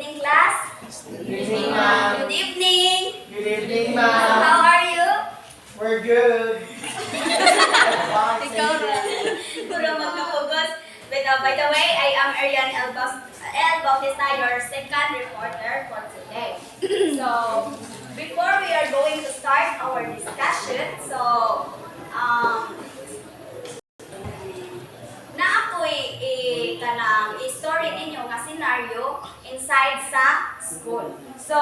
evening, class. Good evening, ma'am. Good evening. Good evening, So, ma'am. how are you? We're good. Ikaw na. Puro magpupugos. By the way, I am Arian L. Bautista, your second reporter for today. So, before we are going to start our discussion, na ako'y kanang i-story ninyo nga scenario inside sa school. So,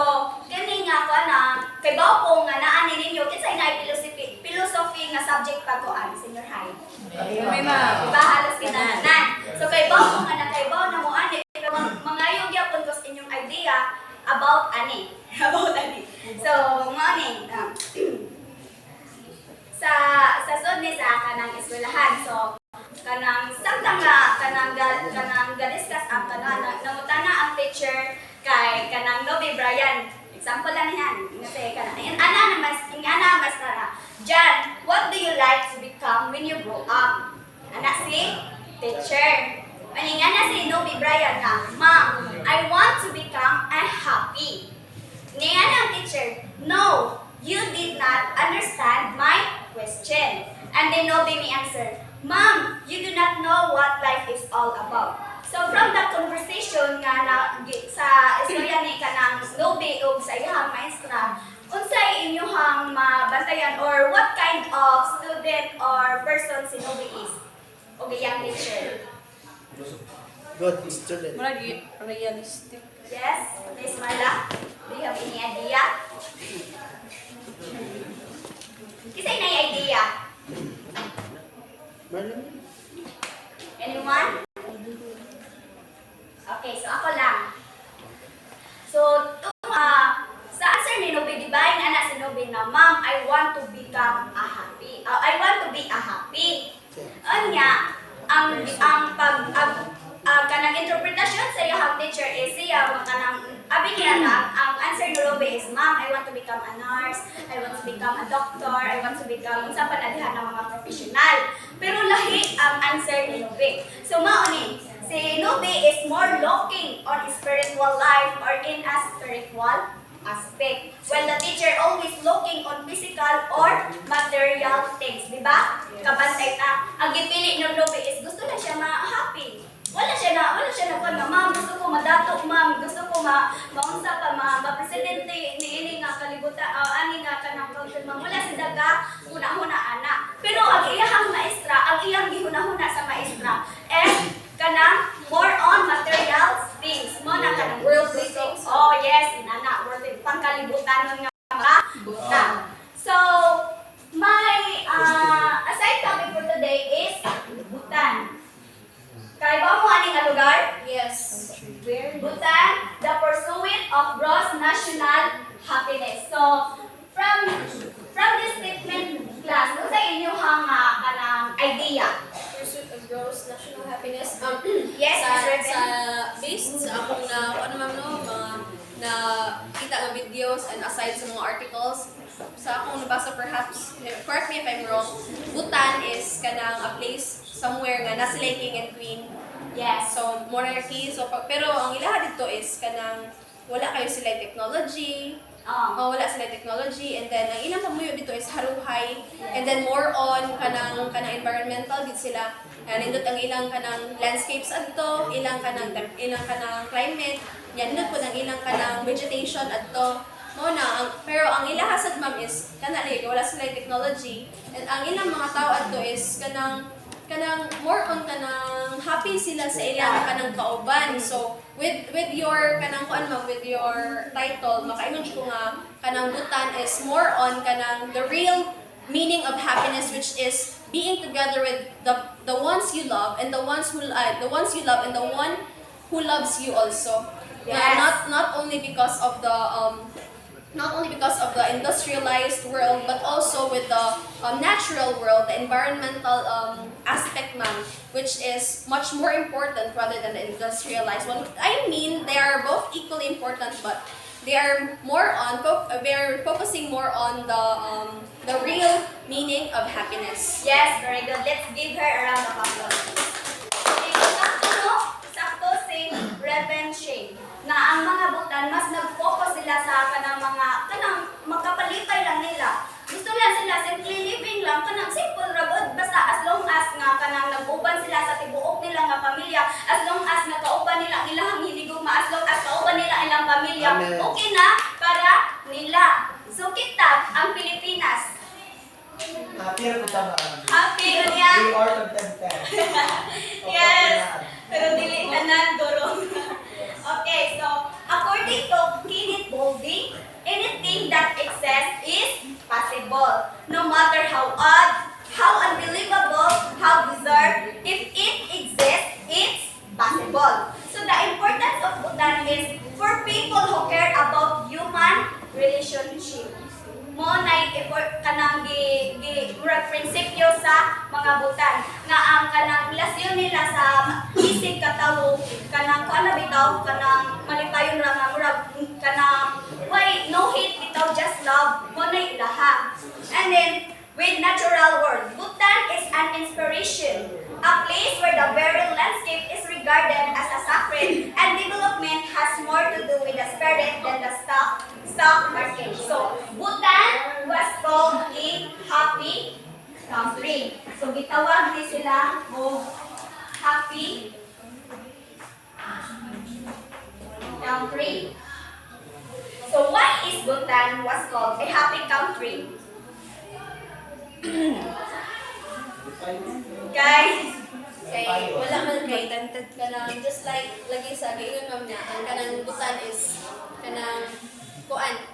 kini nga ko na, kay bawo ko nga naani ninyo, kinsay na philosophy nga subject pa ko ang senior high. May ma'am. Diba halos kinahanglan. So, kay bawo ko nga na kay bawo na mo ani, pero mga yung gyapon ko sa inyong idea about ani. About ani. So, morning. Sa sud ni sa kanang eskwelahan. So, kanang samtang nga kanang ga-discuss ang kanang nangutana ang teacher kay kanang Nobe Brian. Example lang yan. Kasi kanang ana mas tara. John, what do you like to become when you grow up? Ana si teacher. Maningana si Nobe Brian na, Mom, I want to become happy. Ningana ang teacher, no, you did not understand my question. And then Nobe may answer, Ma'am, you do not know what life is all about. So from that conversation nga na sa istorya ni kanang Nobe ug sa iyang maestra, unsay inyong mabantayan or what kind of student or person si Nobe is? O iyang teacher. Good student. Realistic. Yes, Miss Marla, do you have any idea? Kisay na yung idea? Anyone? Okay, so ako lang. So, sa answer ni Nobe, di ba yung anak si Nobe na, Ma'am, I want to become happy. I want to be happy. Anya, kanang interpretasyon sa iyong teacher is siya, abi niya na, ang answer ni Nobe is, Ma'am, I want to become a nurse, I want to become a doctor, I want to become unsa pa na diha ng mga professional. Pero lahi ang answer ni Nobe. So mauni, si Nobe is more looking on spiritual life or in a spiritual aspect. While the teacher always looking on physical or material things, di ba? Kabantay ta. Ang gipili ni Nobe is gusto na siya ma-happy. Wala siya na kuan nga, Ma'am, gusto ko madato, Ma'am, gusto ko maunsa pa ma-presidente ni ini nga kalibutan, ani nga kanang country, Ma'am. Wala si daga huna-huna ana. Pero ang iyang maestra, ang iyang gihuna-huna sa maestra, kanang more on material things. Mo na kanang worldly things. Oh, yes, inana, worldly pangkalibutan nga mga buta. So, my aside topic for today is Bhutan. Kaya ba mo aning lugar? Yes. Bhutan, the pursuit of gross national happiness. So, from this statement class, ano sa inyo kanang idea? Pursuit of gross national happiness. Yes, Based sa akong na kita ng videos and aside sa mga articles, sa akong nabasa perhaps, correct me if I'm wrong, Bhutan is kanang a place somewhere nga nasa sila king and queen. Yes. So, monarchy. So, pero ang ilaha dito is kanang wala kayo sila technology. Wala sila technology. And then, ang ilang pamuyo dito is haruhay. And then, more on kanang environmental dito sila. Nindot ang ilang kanang landscapes adto, ilang kanang climate. Yan, nindot po ang ilang kanang vegetation adto. Pero ang ilaha sad ma'am is wala sila technology. And ang ilang mga tao adto is kanang more on kanang happy sila sa ilang kanang kauban. So with your kanang with your title, makaingon ko nga kanang Bhutan is more on kanang the real meaning of happiness, which is being together with the ones you love and the ones you love and the one who loves you also. Yes. Not only because of the industrialized world, but also with the natural world, the environmental aspect, ma'am, which is much more important rather than the industrialized one. I mean, they are both equally important, but they are focusing more on the real meaning of happiness. Yes, very good. Let's give her a round of applause. Sakto si Reverend Shane na ang mga butan, mas nag-focus sila sa kanang mga kanang magkapalipay lang nila. Gusto lang sila simply living lang kanang simple ra gud basta as long as nga kanang nag-uban sila sa tibuok nila nga pamilya, as long as nakauban nila ang ilang hinigugma, as long as kauban nila ang ilang pamilya, Amen. okay na para nila. So kita ang Pilipinas. Happy ra kita ba? Happy niya. We are contented. Yes. Pero dili tanan guro. Okay, so according to Kenneth Boulding, anything that exists is possible. No matter how odd, how unbelievable, how bizarre, if it exists, it's possible. So the importance of butan is for people who care about human relationship. Mo na kanang murag prinsipyo sa mga butan nga ang kanang relasyon nila sa isig katawo kanang kuana bitaw kanang malipayon ra nga murag kanang why no hate bitaw just love mo na ilaha. And then with natural world, butan is an inspiration, a place where the very landscape is regarded as a sacred, and development has more to do with the spirit than the stock market. So, Bhutan was called a happy country. So, gitawag ni sila o happy country. So, why is Bhutan was called a happy country? Guys, Kay wala man kay tented kanang just like lagi sa giingon ma'am niya ang kanang butan is kanang kuan.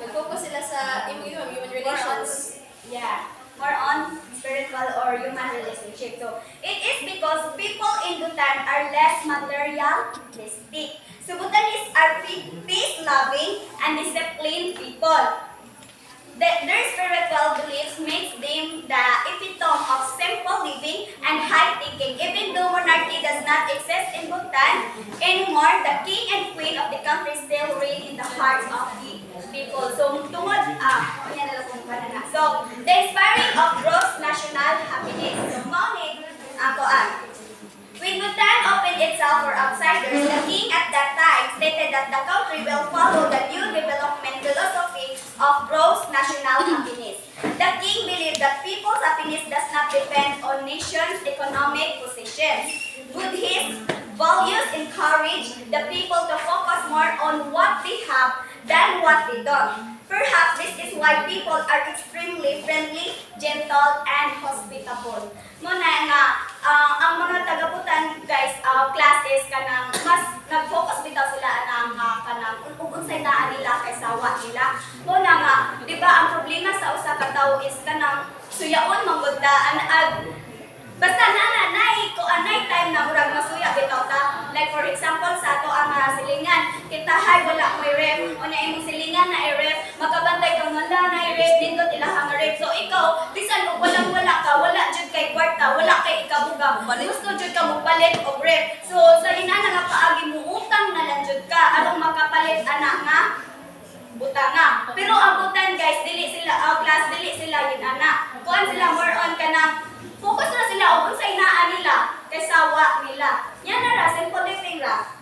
Nag-focus sila sa human relations. yeah, more on spiritual or human relationship. So, it is because people in Bhutan are less materialistic. So, Bhutanese are peace-loving and disciplined people. Their spiritual beliefs makes them the epitome of simple living and high thinking. Even though monarchy does not exist in Bhutan anymore, the king and queen of the country still reign in the hearts of the people. So, tungod, yan na lang kung na. So, the inspiring of gross national happiness. So, mauni, when Bhutan opened itself for outsiders, the king at that time stated that the country will follow the new development philosophy of gross national happiness. The king believed that people's happiness does not depend on nations' economic positions. Buddhist values encourage the people to focus more on what they have than what they don't. Perhaps this is why people are extremely friendly, gentle, and hospitable. Muna nga, ang mga taga-Bhutan guys, class is kanang mas nag-focus bitaw sila anang kanang unsay naa nila kay sawa nila. Muna nga, di ba ang problema sa usa ka tawo is kanang suyaon manggod basta anay time na murag masuya bitaw ta. Like for example sa ato ang silingan, kita hay wala mo'y ref, o na imong silingan na i-ref, makabantay kang wala na i-ref, dindot ilahang ref. So ikaw, bisan og wala ka, wala jud kay kwarta, wala kay ikabuga, gusto jud ka magpalit og ref. So sa inana nga paagi mo utang na lang jud ka aron makapalit ana nga butanga. Pero ang butan guys, dili sila class, dili sila yun ana. Kuan sila more on kanang focus na sila o sa inaan nila kay sawa nila. Yan na ra, simple living ra.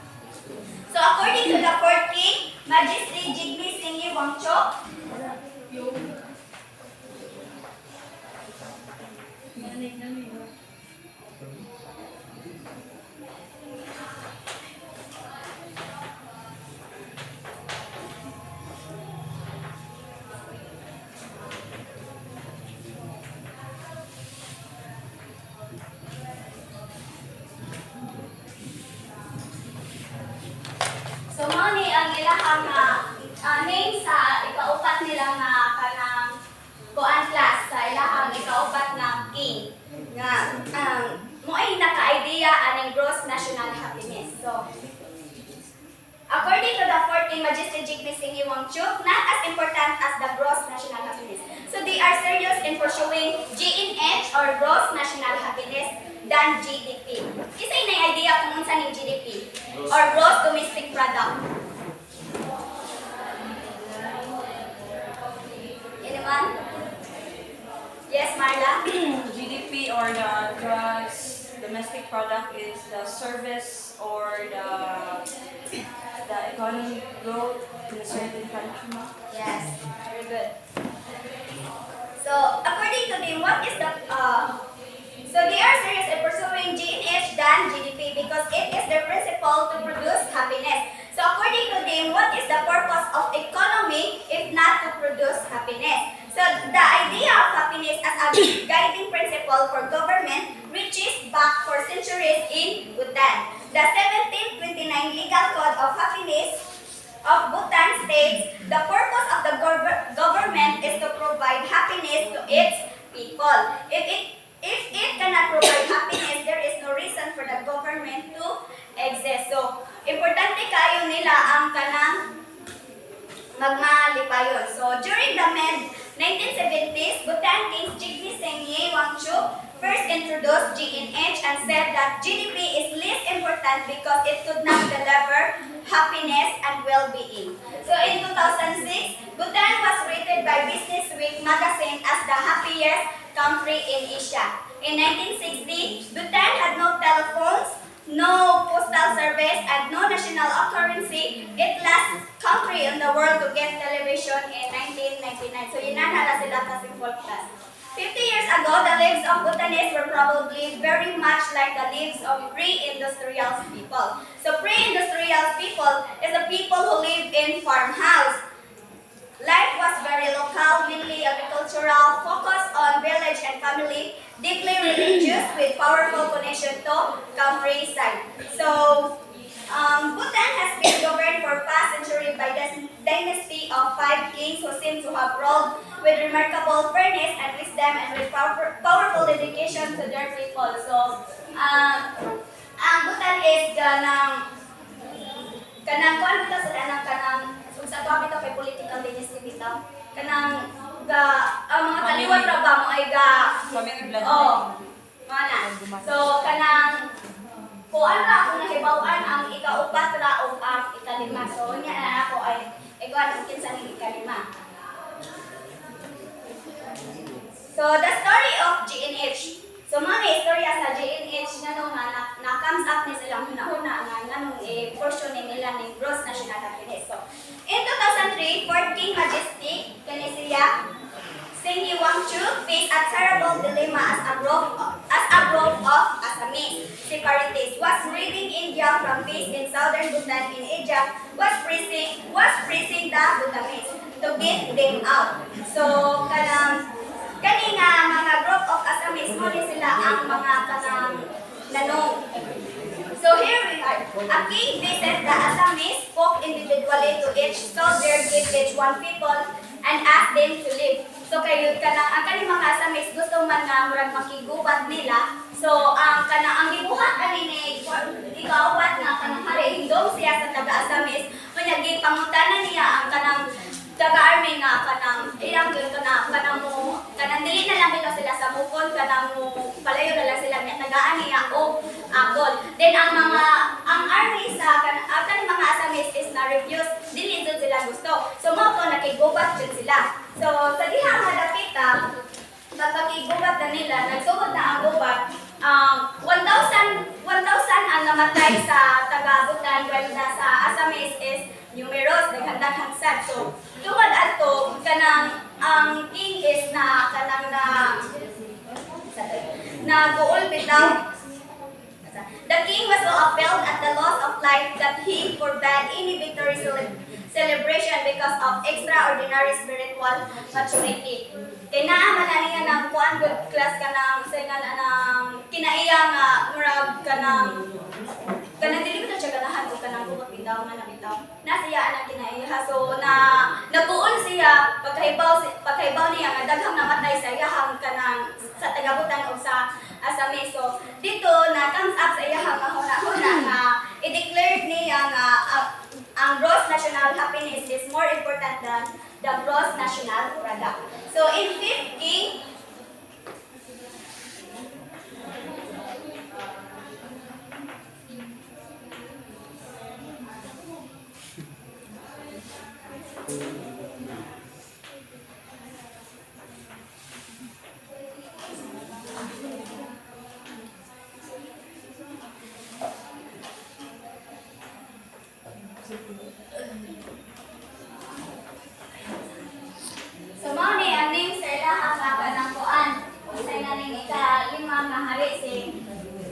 So according to the fourth king, Majesty Jigme Singye Wangchok, so mao ni ang ilahang name sa ikaupat nila nga kanang kuan class sa ilahang ikaupat nga king nga mo ay naka-idea aning gross national happiness. So according to the 14 Majesty Jigme Singye Wangchuk, not as important as the gross national happiness. So they are serious in pursuing GNH or gross national happiness than GDP. Isa na idea kung unsa ning GDP or gross domestic product. Anyone? Yes, Marla? GDP or the gross domestic product is the service or the economic growth in a certain country. Yes, very good. So, according to them, what is the so they are serious in pursuing GNH than GDP because it is their principle to produce happiness. So, according to them, what is the purpose of economy if not to produce happiness? So, the idea of happiness as a guiding principle for government reaches back for centuries in Bhutan. The 1729 Legal Code of Happiness of Bhutan states the purpose of the government is to provide happiness to its people. If it cannot provide happiness, there is no reason for the government to exist. So, importante kayo nila ang kanang magmalipayon. So, during the mid-1970s, Bhutan King Jigme Singye Wangchuk first introduced GNH and said that GDP is least important because it could not deliver happiness and well-being. So in 2006, Bhutan was rated by Business Week magazine as the happiest country in Asia. In 1960, Bhutan had no telephones, no postal service, and no national currency. It last country in the world to get television in 1999. So yun na sila sa simple class. 50 years ago, the lives of Bhutanese were probably very much like the lives of pre-industrial people. So pre-industrial people is the people who live in farmhouse. Life was very local, mainly agricultural, focused on village and family, deeply religious with powerful connection to countryside. So Bhutan has been governed for past century by the dynasty of 5 kings who seem to have ruled with remarkable fairness and wisdom and with powerful dedication to their people. So, ang Bhutan is kanang kuan bitaw sa kanang sa tuwa bitaw kay political dynasty bitaw. Kanang ang mga kaliwat ra ba mo ay Family blood. oh, mana. So kanang kuan ra ako nahibaw-an ang ikaupat ra o ang ikalima. So nya na ako ay ikaw ang kinsa ning ikalima. So the story of GNH. So mga istorya sa GNH nganong na comes up ni silang hunahuna nga nganong portion nila ng gross national happiness. So in 2003, 4 King Majesty kani siya Singye Wangchuk faced a terrible dilemma as a group of Assamese separatists was raiding India from base in southern Bhutan in Asia was pressing the Bhutanese to get them out. So kani nga mga group of Assamese mo ni sila ang mga kanang nanong. So here we are. A king visits the Assamese, spoke individually to each soldier, give each one people, and asked them to leave. So kayo kanang ang kani mga Assamese gusto man nga murag makigubat nila. So ang gibuhat ani ni ikaw nga kanang hari hindom siya sa taga Assamese. Kunya gipangutanan niya ang kanang taga-army nga kanang ilang gyud kanang dili na lang bitaw sila sa bukod kanang palayo na lang sila nga tagaan niya o agol. Then ang army sa kanang mga Assamese is na refuse dili jud sila gusto. So mo ko nakigubat jud sila. So sa diha nga dapita pagkakigubat na nila nagsugod na ang gubat 1,000 ang namatay sa taga-Bhutan while sa Assamese is numerous naghandak hansad. So tungod adto kanang ang king is na kanang na gool bitaw. The king was so appalled at the loss of life that he forbade any victory celebration because of extraordinary spiritual maturity. Kaya naaman na niya ng kuan good class kanang singan ng kinaiya nga murag kanang dili ko na siya ganahan ko kanang bukod bitaw nga nabitaw. Nasiya ang kinaiya. So nabuon siya pagkaibaw niya nga daghang namatay sa iyahang kanang sa taga-Bhutan o sa Assamese. So dito na comes up sa iyahang mahuna-huna nga i-declared niya nga ang gross national happiness is more important than the gross national product. So in 50, So mao ni aning sa ilaha nga kanang kuan. Unsay na ning ika-lima nga hari si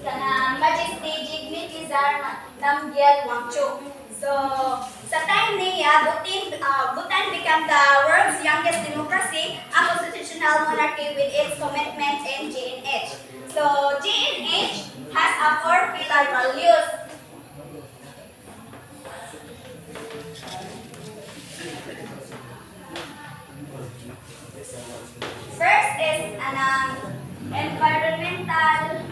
kanang Majesty Dignity Czar Namgyel Wangchuk. So sa time niya, Bhutan became the world's youngest democracy, a constitutional monarchy with its commitment in GNH. So GNH has a four pillar values. First is environmental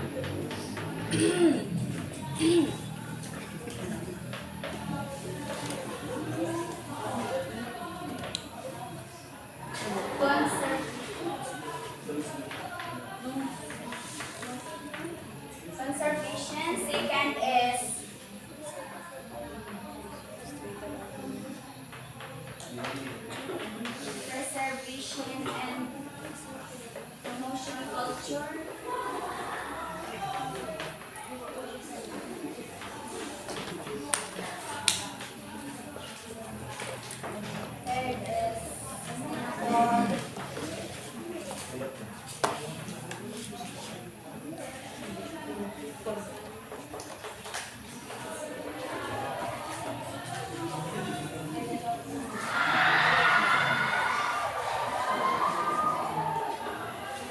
conservation. Second is preservation and promotion culture. Third is sustainable.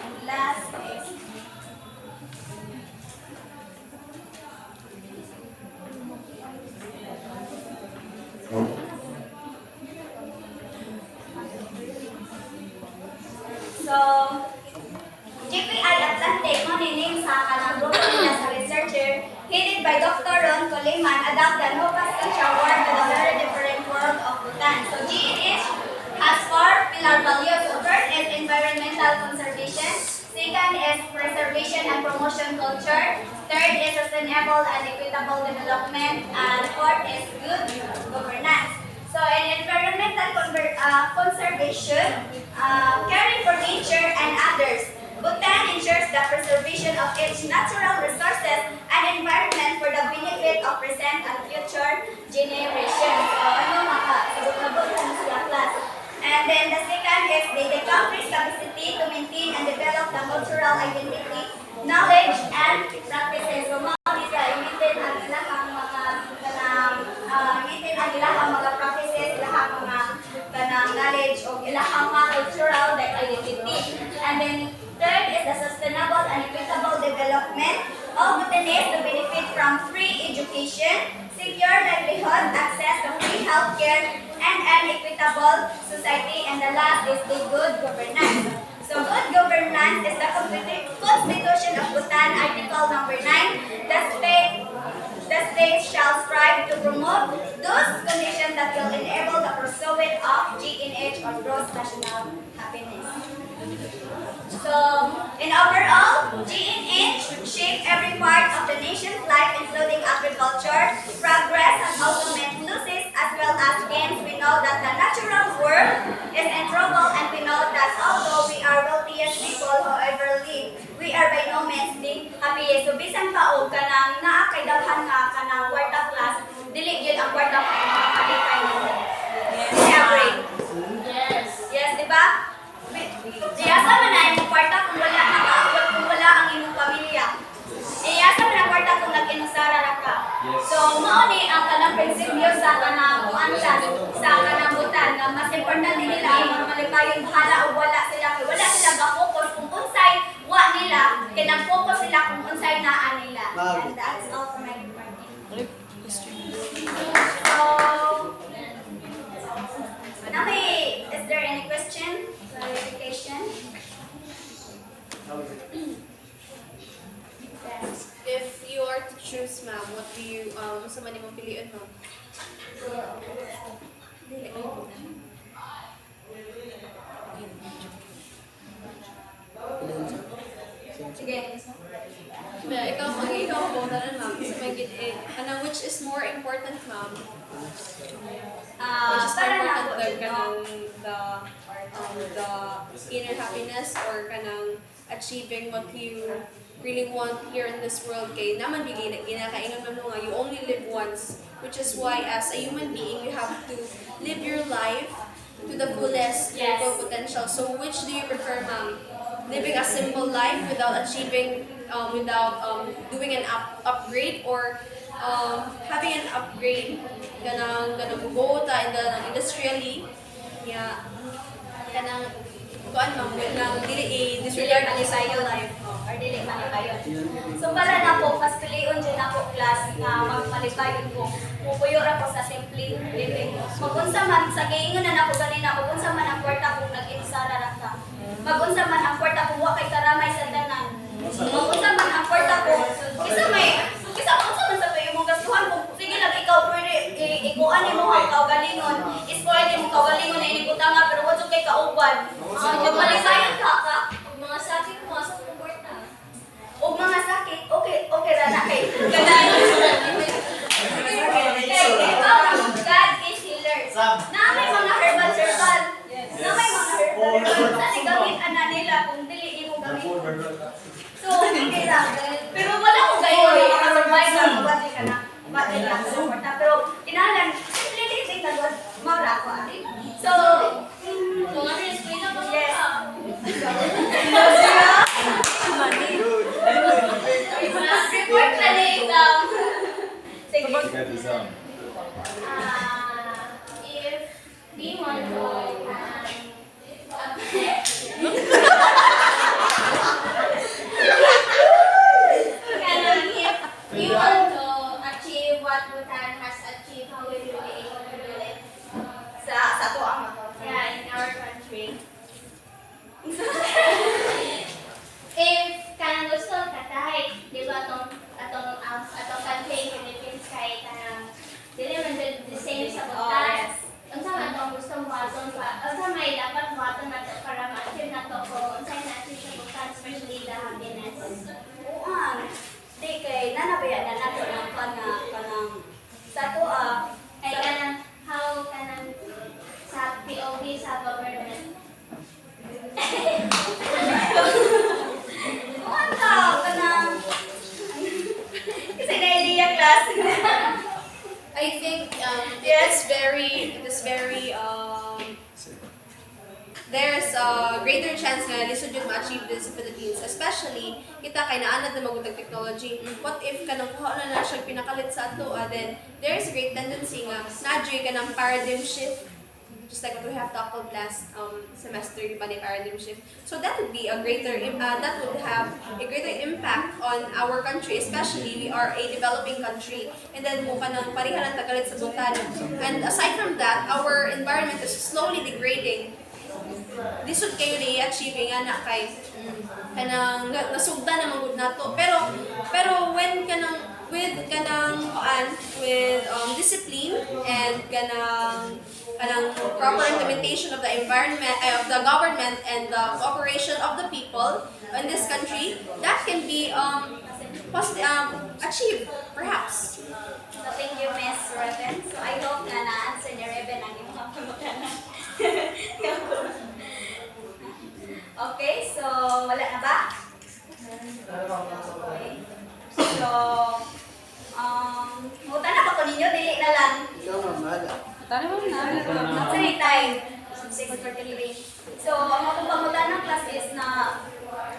And last is so GPI Atlantic mo nining sa kanang grupo nila sa researcher headed by Dr. Ron Coleman adapt the Nova Scotia world to the very different world of Bhutan. So GNH has four pillar values. So first is environmental conservation. Second is preservation and promotion culture. Third is sustainable and equitable development. And fourth is good governance. So in environmental conservation, caring for nature and others, Bhutan ensures the preservation of its natural resources and environment for the benefit of present and future generations. So ano sabot-sabot lang sila class. And then the second is the country's capacity to maintain and develop the cultural identity, knowledge, and practices. So mao dito imitin ang ilahang mga imitin ang ilahang mga practices, ilahang mga kanang knowledge o ilahang mga cultural identity. And then third is the sustainable and equitable development of Bhutanese to benefit from free education, secure livelihood, access to free healthcare, and an equitable society. And the last is the good governance. So good governance is the Constitution of Bhutan, Article number 9. The state shall strive to promote those conditions that will enable the pursuit of GNH or gross national happiness. So, in overall, GNH shape every part of the nation's life, including agriculture, progress, and ultimate losses, as well as gains. We know that the natural world is in trouble, and we know that although we are wealthiest people, however, we are by no means the happiest. So, bisan pa o kanang naa kay daghan nga kanang kwarta class, dili gyud ang kwarta kay mga kalipay nila. Yes. Yes, di ba? Iyasa man na imong kwarta kung wala kung wala ang imong pamilya. Iyasa man ang kwarta kung nag-inusara ra ka. So mao ni ang kanang prinsipyo sa kanang kuantan sa kanang Bhutan nga mas importante nila ang mga malipayon bahala o wala sila ga-focus kung unsay wa nila kay nag-focus sila kung unsay naa nila. And that's all for my part. So now is there any question? Clarification? If you are to choose, ma'am, what do you, sa man imong piliin, ma'am? Dili. Sige. Ikaw mo na ma'am. Sa may which is more important, ma'am? Which is more Para na important, kanang the inner happiness or kanang achieving what you really want here in this world. Kay naman ginakaingon man mo nga you only live once, which is why as a human being you have to live your life to the fullest, your Yes. full potential. So which do you prefer, ma'am? Living a simple life without achieving, without doing an upgrade, or having an upgrade kanang bugo ta in the industrially, yeah, kanang kuan ma'am, nang dili disregard ang isa your life. or dili malipayon. So para na po, mas piliun dyan ako class na magmalipayon ko. Mupuyo ra ko sa simple living. Magunsa man, sa giingon na ako ganina, magunsa man ang kwarta kung nag-insara ra ka. Magunsa man ang kwarta kung wa kay karamay sa tanan. Magunsa man ang kwarta ko, kisa magunsa man sa tuyo mong gastuhan kung sige lang ikaw pwede ikuan mo ang kaugalingon. Spoil mo kaugalingon na inikuta nga pero wala kay kauban. Magmalipayon ka. Mga sakit mo, sa kwarta. O mga sakit, okay ra na kay ganay. God is healer. Na may mga herbal. Na may mga herbal. Sa gamit ana nila kung dili imo gamit. So, okay lang. Pero wala ko gayon makasurvive na mabati ka na. Mabati ka sa kwarta. Pero inalan, simple living na doon, mawala ko ate. So, Kung ano yung eskwela mo yes. Report na ni exam. Sige. if we want to if we want to achieve what Bhutan has achieved, how will we be able to do it? Sa to ang ako. Yeah, in our country. If kanang gusto katahit, di ba atong country Philippines kay kanang dili man jud the same sa Oh, Bhutan. yes. Unsa man tong gusto mo aton pa? Unsa may dapat mo aton nato para ma-achieve nato ko unsa na-achieve sa Bhutan, especially the happiness. Uang. Di kay nanabayan na nato ng kanang sa to Kay kanang how kanang sa POV sa government. uang ka kanang kasi na idea class. I think Yes. it is very there's a greater chance nga lisod yung ma-achieve this sa Philippines, especially kita kay naanad na magutag technology. What if kanang kuha na siya pinakalit sa ato, then there's a great tendency nga na-joy ka ng paradigm shift, just like what we have tackled last semester, di ba, ni paradigm shift. So that would be a greater that would have a greater impact on our country, especially we are a developing country, and then mo kanang parihan ang tagalit sa Bhutan. And aside from that, our environment is slowly degrading. Lisod kayo ni achieving ana kay kanang nasugda na magud nato, pero when kanang with discipline and kanang proper implementation of the environment, of the government, and the cooperation of the people in this country, that can be achieved perhaps. So thank you, Miss Reven. So I hope na na-answer ni Reven ang imong pangutanan. Okay, so wala na ba? Okay. So, mutan na pa ko ninyo, dili na lang. Say time. 6:43. So, ang akong pangutanan ng class is na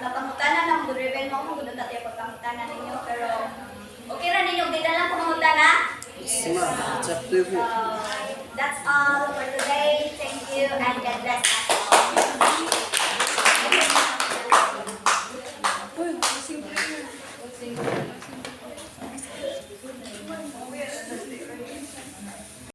napangutanan ng Good Reven mo kung gudon dati ako pangutanan ninyo, pero okay ra ninyo, di na lang pangutanan? Yes, ma'am. It's up to you. So, that's all for today. Thank you and God bless.